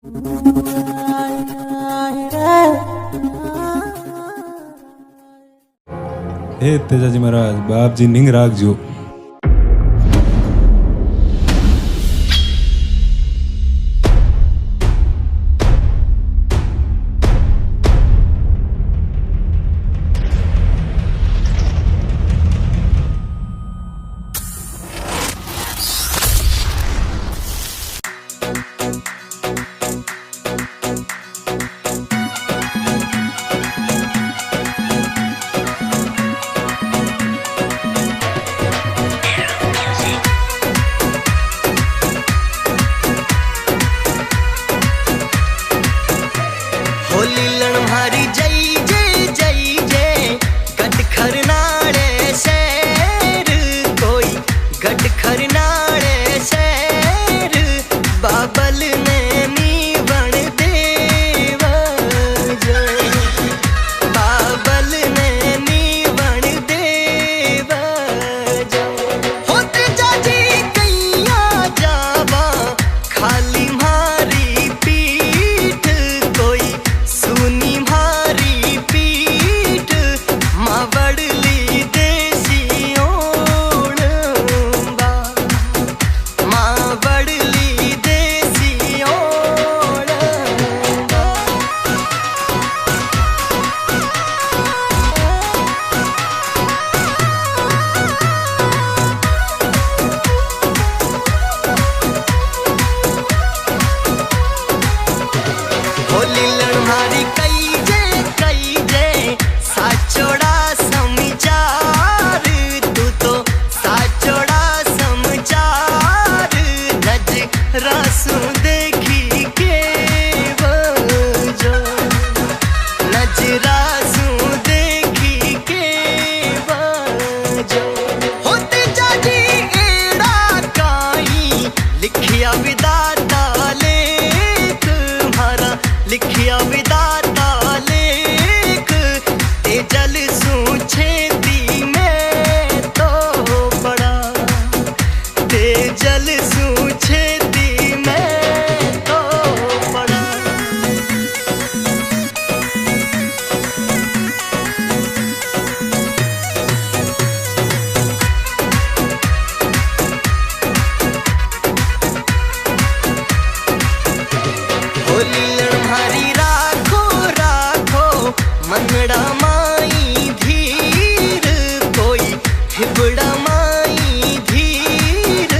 हे तेजाजी महाराज, बाप जी निंग राख जो। लिखिया विदाता लेख तेजल सूछेती में तो बड़ा तेजल सूछेती में तो बड़ा। मनड़ा माई धीर कोई हिबड़ा माई धीर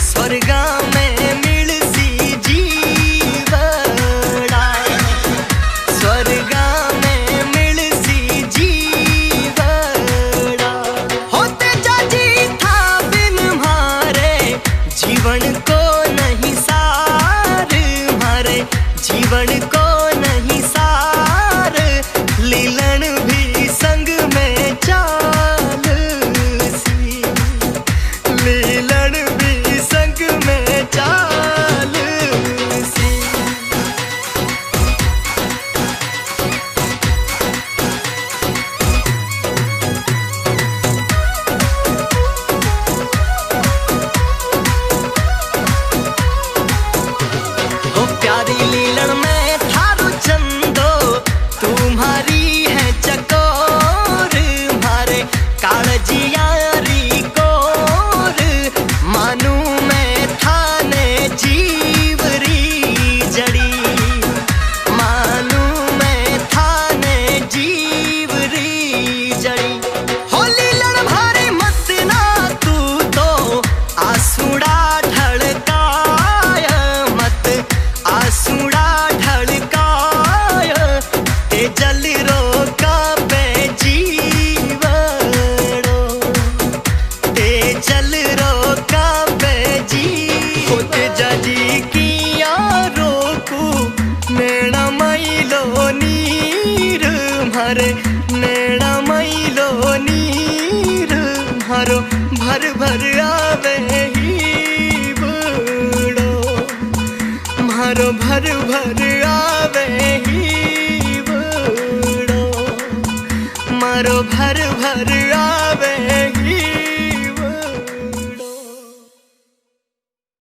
स्वर्गा में मिलसी जीवड़ा स्वर्गा में मिलसी जीवड़ा। होते जाजी था बिन मारे जीवन को नहीं सार मारे जीवन को नहीं सार लीलन भी संग में चाल सी लीलन भी संग में चाल सी। हो प्यारी लीलन में थारू चंदो तुम्हारी चकोर मारे कालजियारी कोर मानू मैं थाने जीवरी जड़ी मानू मैं थाने जीवरी जड़ी। होली लड़ भारे मत ना तू तो आसूड़ा ढलकाय मत आसूड़ा ढलकाय तेजल रोका चल रोका बेजी होते जाजी किया रोकू नैना मैलो नीर मारे नैना मैलो नीर मारो भर भर आवे ही बड़ो मारो भर भर आवे ही बड़ो मारो भर भर आवे